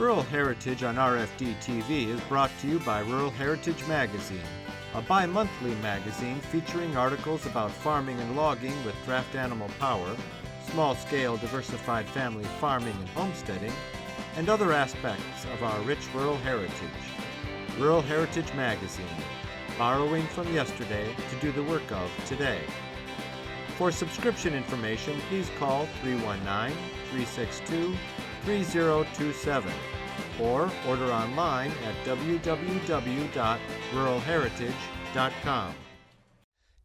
Rural Heritage on RFD TV is brought to you by Rural Heritage Magazine, a bi-monthly magazine featuring articles about farming and logging with draft animal power, small-scale diversified family farming and homesteading, and other aspects of our rich rural heritage. Rural Heritage Magazine, borrowing from yesterday to do the work of today. For subscription information, please call 319-362-3027 or order online at www.ruralheritage.com.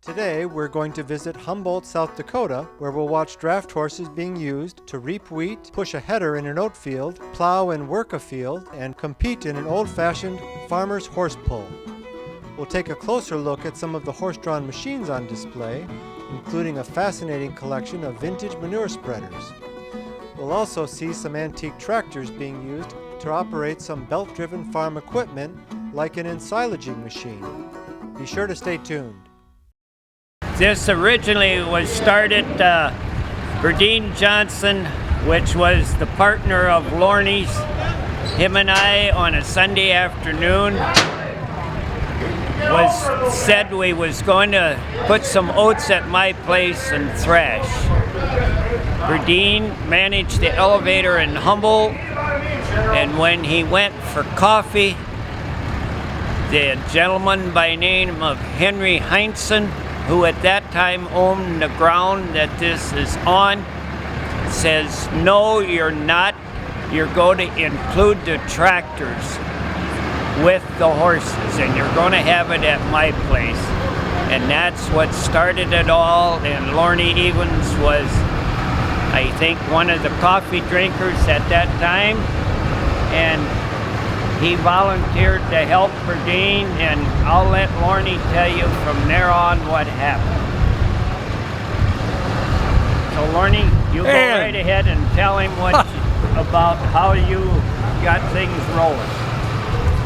Today we're going to visit Humboldt, South Dakota, where we'll watch draft horses being used to reap wheat, push a header in an oat field, plow and work a field, and compete in an old-fashioned farmer's horse pull. We'll take a closer look at some of the horse-drawn machines on display, including a fascinating collection of vintage manure spreaders. We'll also see some antique tractors being used to operate some belt-driven farm equipment like an ensilaging machine. Be sure to stay tuned. This originally was started, Verdine Johnson, which was the partner of Lorney's, him and I on a Sunday afternoon said we was going to put some oats at my place and thrash. Verdine managed the elevator in Humboldt, and when he went for coffee, the gentleman by name of Henry Heintzen, who at that time owned the ground that this is on, says, "No, you're not. You're going to include the tractors with the horses, and you're going to have it at my place." And that's what started it all. And Lorney Evans was, I think, one of the coffee drinkers at that time, and he volunteered to help Verdine, and I'll let Lorney tell you from there on what happened. So Lorney, you go right ahead and tell him about how you got things rolling.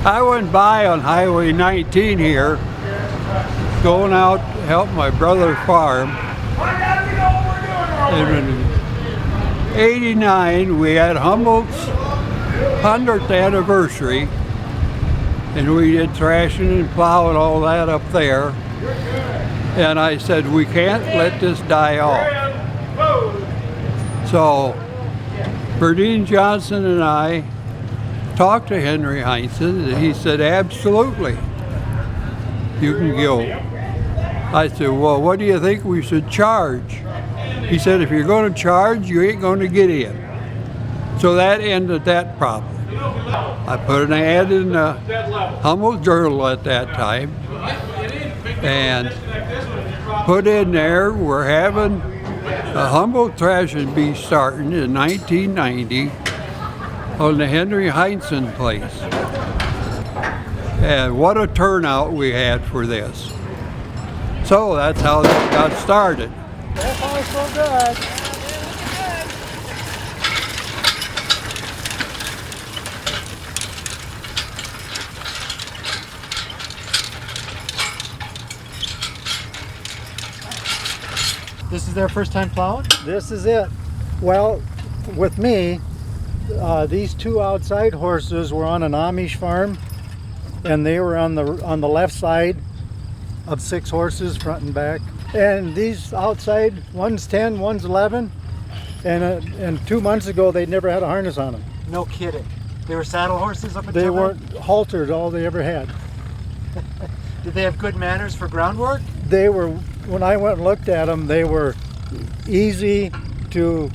I went by on Highway 19 here, going out to help my brother farm. And in '89, we had Humboldt's 100th anniversary, and we did thrashing and plow and all that up there. And I said, we can't let this die off. So Verdine Johnson and I talked to Henry Heintzen, and he said, absolutely, you can go. I said, well, what do you think we should charge? He said, if you're going to charge, you ain't going to get in. So that ended that problem. I put an ad in the Humboldt Journal at that time and put in there, we're having a Humboldt Threshing Bee starting in 1990 on the Henry Heintzen place. And what a turnout we had for this. So that's how it got started. So far, so good. This is their first time plowing? This is it. Well, with me, these two outside horses were on an Amish farm, and they were on the left side of 6 horses, front and back. And these outside, one's 10, one's 11, and 2 months ago they'd never had a harness on them. No kidding. They were saddle horses up until They weren't haltered, all they ever had. Did they have good manners for groundwork? They were, when I went and looked at them, they were easy to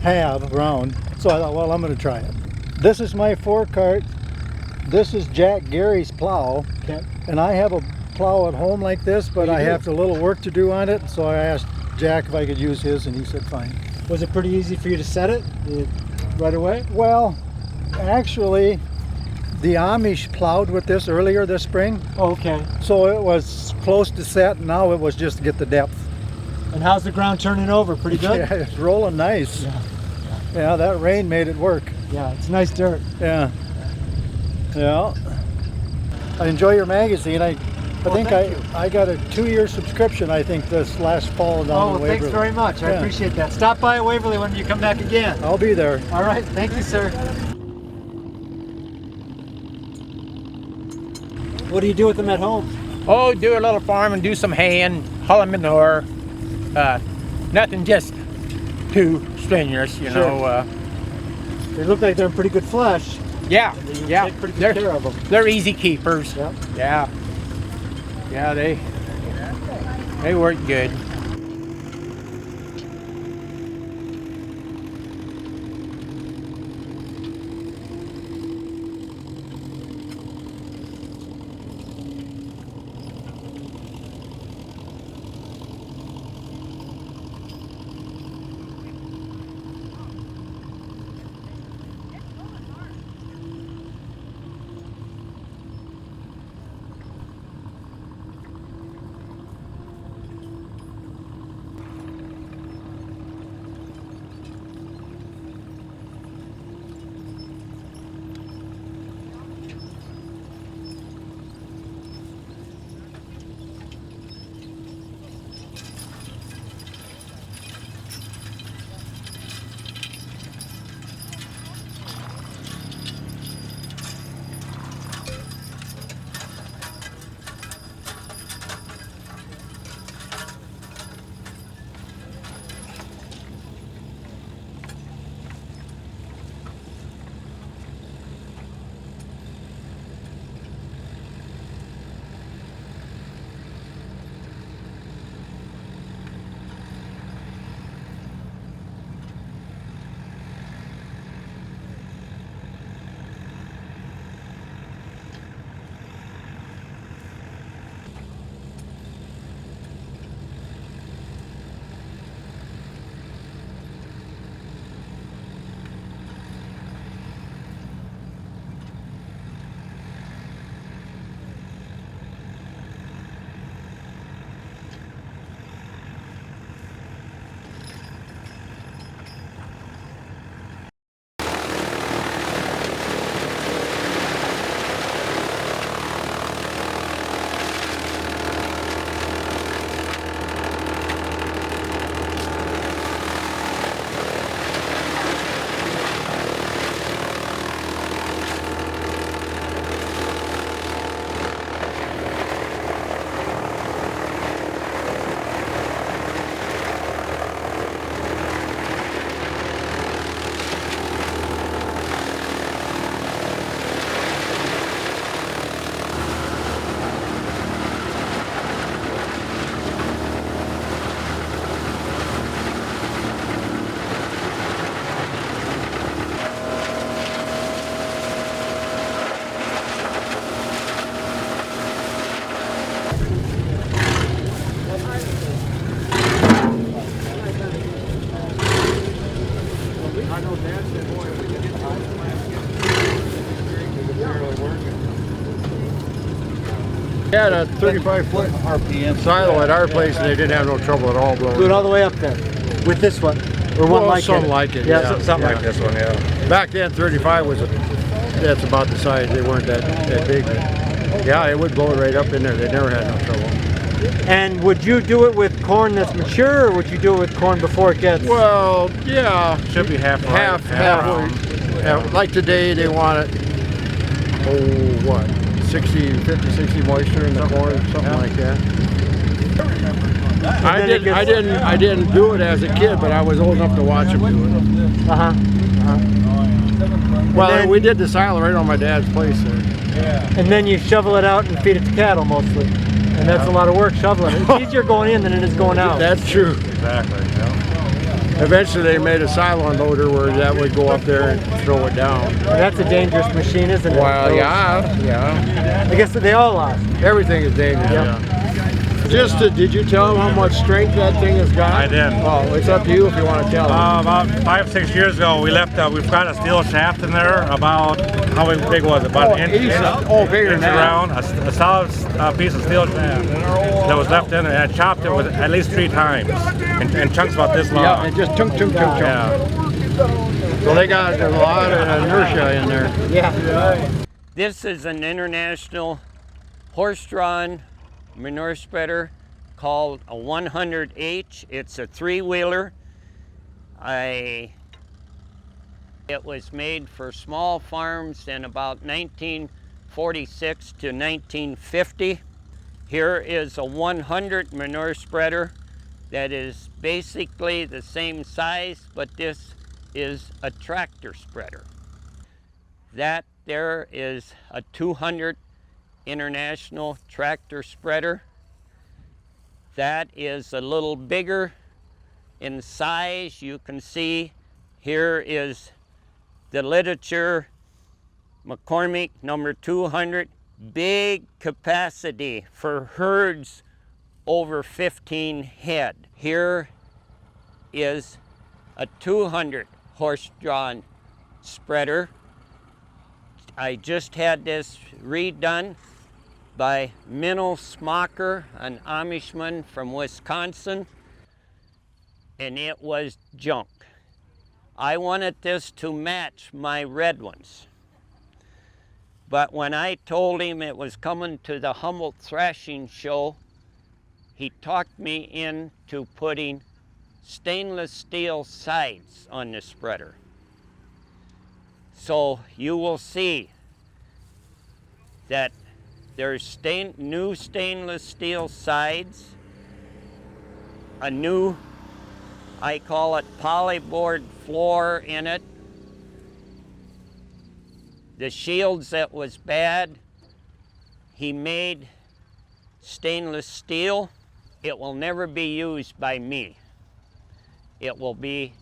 have around. So I thought, well, I'm going to try it. This is my 4-cart. This is Jack Gary's plow. Okay. And I have a plow at home like this, but I have a little work to do on it. So I asked Jack if I could use his, and he said fine. Was it pretty easy for you to set it right away? Well, actually, the Amish plowed with this earlier this spring. Oh, okay. So it was close to set, and now it was just to get the depth. And how's the ground turning over? Pretty good? Yeah, it's rolling nice. Yeah, that rain made it work. Yeah, it's nice dirt. Yeah. Yeah. I enjoy your magazine. I think I got a 2-year subscription, I think, this last fall down in Waverly. Thanks very much. I appreciate that. Stop by Waverly when you come back again. I'll be there. All right. Thank you, sir. What do you do with them at home? Oh, do a little farm and do some hay and haul manure. Nothing just too strenuous, you know. They look like they're in pretty good flesh. Yeah, yeah. Take pretty good care of them. They're easy keepers. Yep. Yeah. Yeah, they work good. We had a 35-foot RPM silo at our place, and they didn't have no trouble at all blowing. Do it all the way up there with this one, or one Well, like something it. like it. Yeah, Something like this one. Yeah. Back then, 35 was that's about the size. They weren't that big. But yeah, it would blow it right up in there. They never had no trouble. And would you do it with corn that's mature, or would you do it with corn before it gets? Well, yeah, Should be half right, half. Like today, they want it. Oh, what? 50, 60 moisture in the corn, something like that. I didn't do it as a kid, but I was old enough to watch them do it. Well, we did the silo right on my dad's place there. And then you shovel it out and feed it to cattle mostly. And that's a lot of work shoveling it. It's easier going in than it is going out. That's true. Exactly. Yeah. Eventually they made a silo unloader where that would go up there and throw it down. That's a dangerous machine, isn't it? Well, yeah. I guess that they all are. Everything is dangerous. Yeah. Did you tell them how much strength that thing has got? I did. Oh, it's up to you if you want to tell them. About 5-6 years ago, we've got a steel shaft in there. About how big was it? About an inch. Bigger than that. Around a solid piece of steel shaft that was left in there. And I chopped it with at least 3 times in chunks about this long. Yeah, it just chunk. Yeah. So they got a lot of inertia in there. Yeah. This is an international horse-drawn manure spreader called a 100H. It's a 3-wheeler. It was made for small farms in about 19 1946 to 1950. Here is a 100 manure spreader that is basically the same size, but this is a tractor spreader. That there is a 200 International tractor spreader. That is a little bigger in size. You can see here is the literature, McCormick number 200, big capacity for herds over 15 head. Here is a 200 horse-drawn spreader. I just had this redone by Minnow Smocker, an Amishman from Wisconsin, and it was junk. I wanted this to match my red ones. But when I told him it was coming to the Humboldt Threshing Show, he talked me into putting stainless steel sides on the spreader. So you will see that there's new stainless steel sides, a new, I call it polyboard floor in it. The shields that was bad, he made stainless steel. It will never be used by me. It will be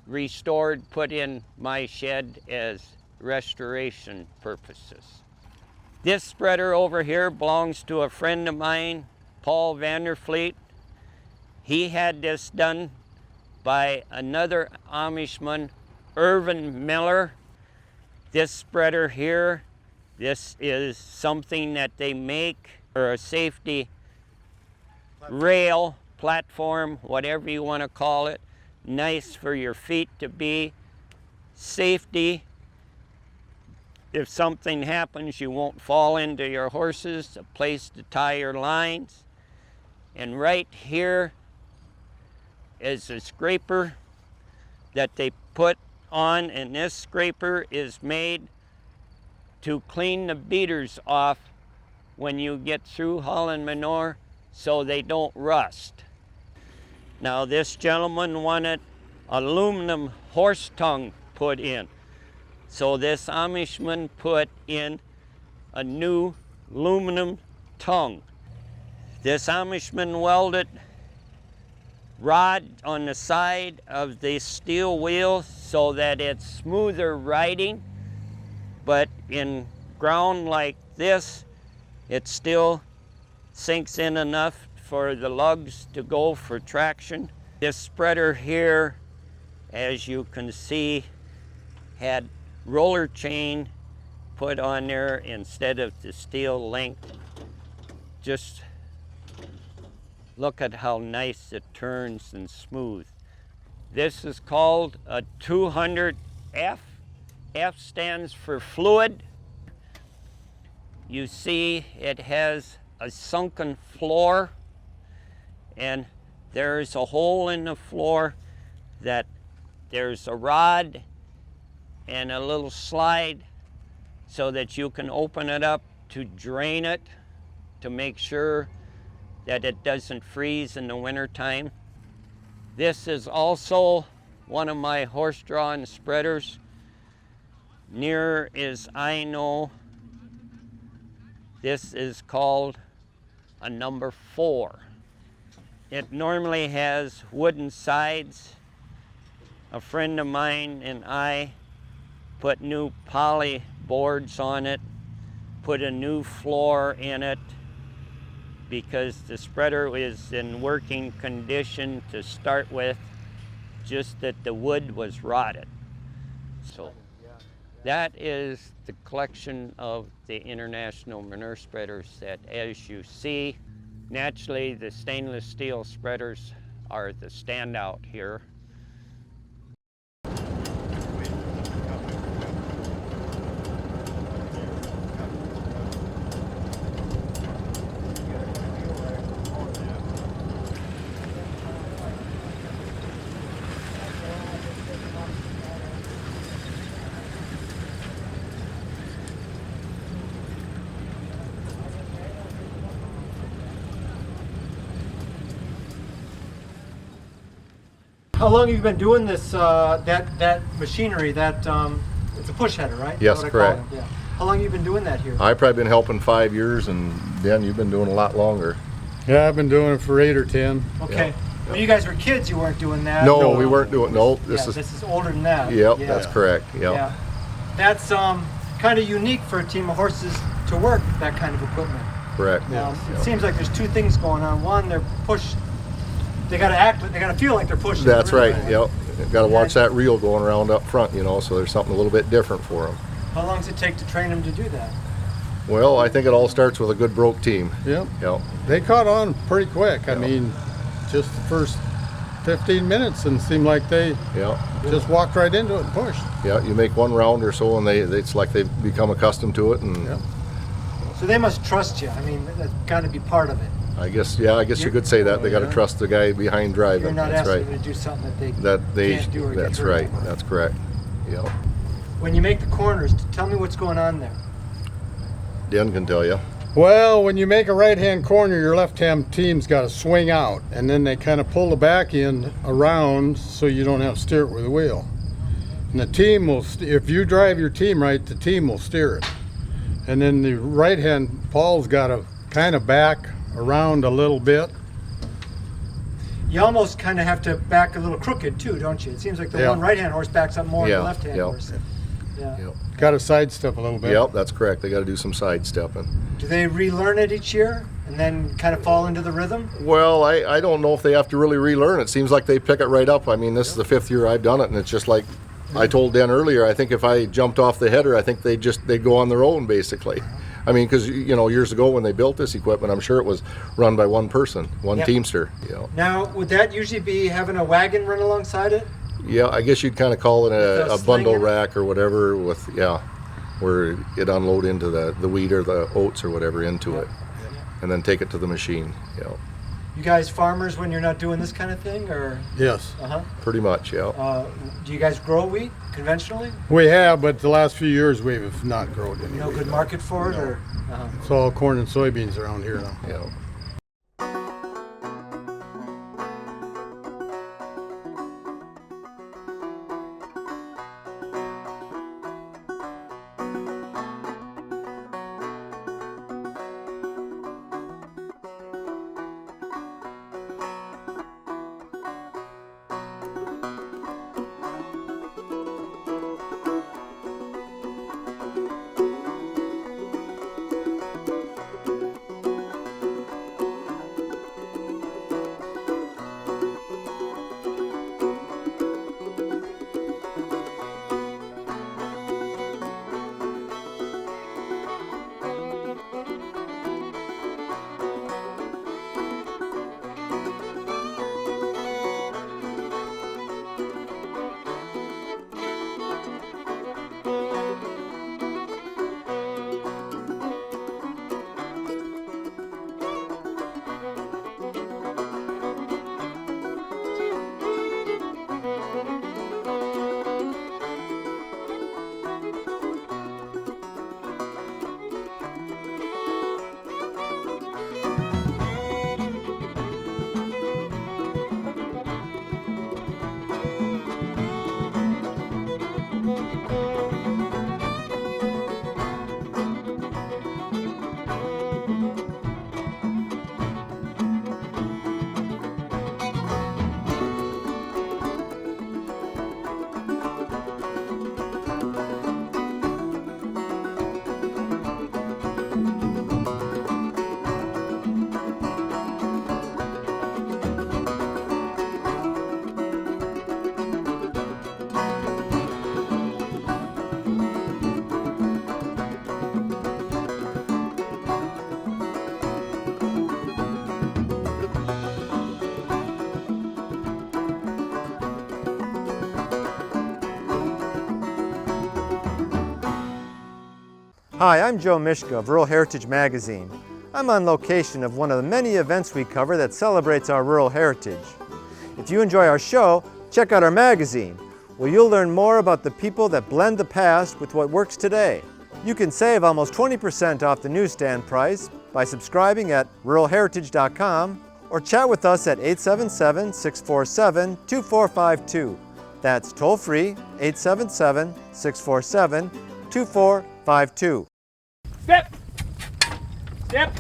restored, put in my shed as restoration purposes. This spreader over here belongs to a friend of mine, Paul Vanderfleet. He had this done by another Amishman, Irvin Miller. This spreader here, this is something that they make for a safety rail, platform, whatever you want to call it. Nice for your feet to be. Safety. If something happens, you won't fall into your horses, a place to tie your lines. And right here is a scraper that they put on, and this scraper is made to clean the beaters off when you get through hauling manure so they don't rust. Now this gentleman wanted aluminum horse tongue put in. So this Amishman put in a new aluminum tongue. This Amishman welded rod on the side of the steel wheel so that it's smoother riding, but in ground like this, it still sinks in enough for the lugs to go for traction. This spreader here, as you can see, had roller chain put on there instead of the steel length. Just look at how nice it turns and smooth. This is called a 200F. F stands for fluid. You see it has a sunken floor, and there's a hole in the floor that there's a rod and a little slide so that you can open it up to drain it, to make sure that it doesn't freeze in the wintertime. This is also one of my horse-drawn spreaders. Near as I know, this is called a number 4. It normally has wooden sides. A friend of mine and I put new poly boards on it, put a new floor in it, because the spreader is in working condition to start with, just that the wood was rotted. So that is the collection of the International manure spreaders that, as you see, naturally the stainless steel spreaders are the standout here. How long have you been doing this, that machinery, it's a push header, right? Yes, What I correct. call it, yeah. How long have you been doing that here? I've probably been helping 5 years, and Dan, you've been doing a lot longer. Yeah, I've been doing it for 8 or 10. Okay. When you guys were kids, you weren't doing that? No, we weren't doing, no, This is older than that. Yep, Yeah. that's correct, yep. Yeah. That's kind of unique for a team of horses to work that kind of equipment. Correct. It seems like there's two things going on. One, they're pushed. They gotta feel like they're pushing. That's the right, rhythm. yep. Got to watch that reel going around up front, you know, so there's something a little bit different for them. How long does it take to train them to do that? Well, I think it all starts with a good broke team. Yep. Yep. They caught on pretty quick. I mean, just the first 15 minutes and it seemed like they Yep. just walked right into it and pushed. Yeah, you make one round or so, and it's like they've become accustomed to it, and Yep. So they must trust you. I mean, that's got to be part of it. I guess you could say that they got to trust the guy behind driving. You're not That's asking right. them to do something That they can't do or that's get hurt right. on. That's correct. Yep. When you make the corners, tell me what's going on there. Dan can tell you. Well, when you make a right-hand corner, your left-hand team's got to swing out, and then they kind of pull the back end around so you don't have to steer it with the wheel. And the team will, if you drive your team right, the team will steer it. And then the right-hand Paul's got to kind of back around a little bit. You almost kind of have to back a little crooked too, don't you? It seems like the Yeah. one right-hand horse backs up more than Yeah, the left-hand yeah. horse. Yeah. Yep. Got to sidestep a little bit. Yep, that's correct. They got to do some sidestepping. Do they relearn it each year and then kind of fall into the rhythm? Well, I don't know if they have to really relearn. It seems like they pick it right up. I mean, this is the 5th year I've done it, and it's just like I told Dan earlier. I think if I jumped off the header, I think they'd go on their own basically. I mean, because years ago when they built this equipment, I'm sure it was run by one person, one Yep. teamster. Now, would that usually be having a wagon run alongside it? Yeah, I guess you'd kind of call it With a a bundle sling in it? rack or whatever with, where it unload into the wheat or the oats or whatever into it, and then take it to the machine. Yeah, You guys farmers when you're not doing this kind of thing, or? Yes. pretty much, yeah. Do you guys grow wheat conventionally? We have, but the last few years we have not grown any. No wheat. good market for it, or? It's all corn and soybeans around here now. Yeah. Hi, I'm Joe Mishka of Rural Heritage Magazine. I'm on location of one of the many events we cover that celebrates our rural heritage. If you enjoy our show, check out our magazine, where you'll learn more about the people that blend the past with what works today. You can save almost 20% off the newsstand price by subscribing at ruralheritage.com or chat with us at 877-647-2452. That's toll free, 877-647-2452. Step! Step!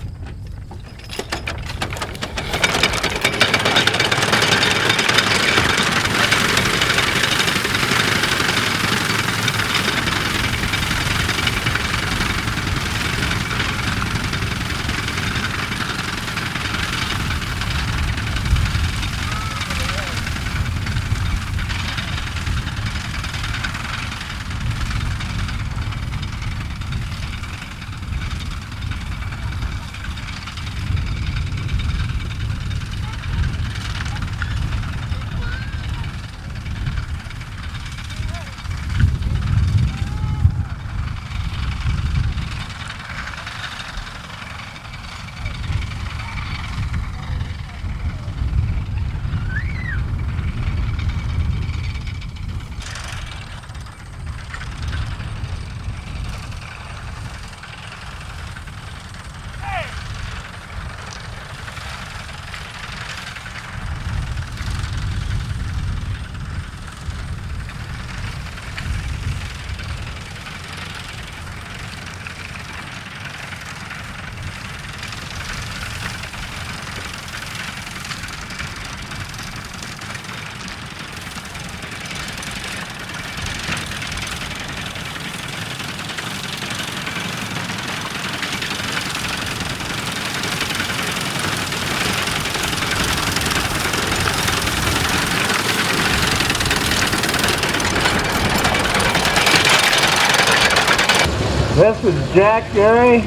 This is Jack Gary,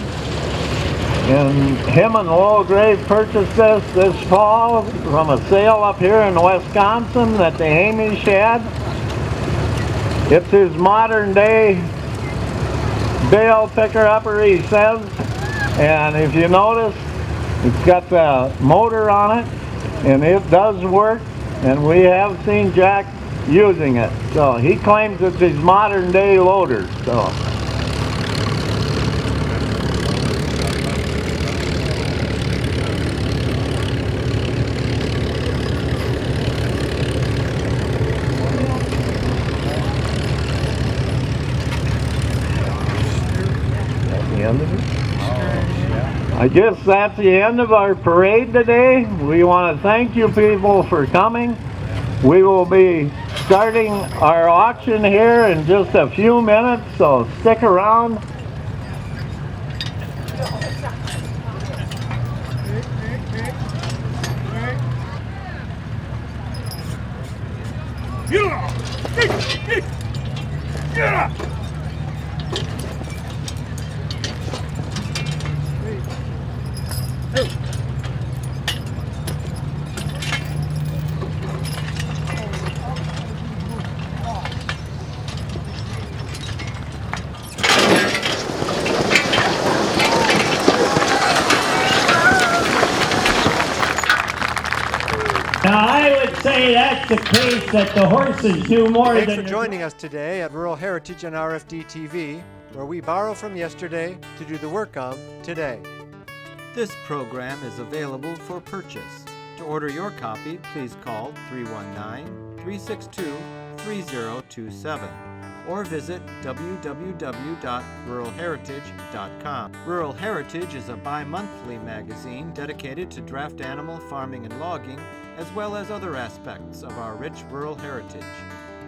and him and Lowell Grave purchased this fall from a sale up here in Wisconsin that the Hamish had. It's his modern day bale picker-upper, he says, and if you notice, it's got the motor on it, and it does work, and we have seen Jack using it. So he claims it's his modern day loader. So. I guess that's the end of our parade today. We want to thank you people for coming. We will be starting our auction here in just a few minutes, so stick around. Now I would say that's the case that the horses do more Thanks than... for joining us today at Rural Heritage on RFD TV, where we borrow from yesterday to do the work of today. This program is available for purchase. To order your copy, please call 319-362-3027 or visit www.ruralheritage.com. Rural Heritage is a bi-monthly magazine dedicated to draft animal farming and logging, as well as other aspects of our rich rural heritage.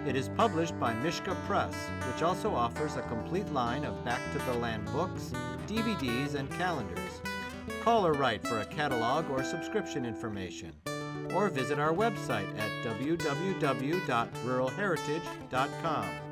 It is published by Mishka Press, which also offers a complete line of back-to-the-land books, DVDs, and calendars. Call or write for a catalog or subscription information, or visit our website at www.ruralheritage.com.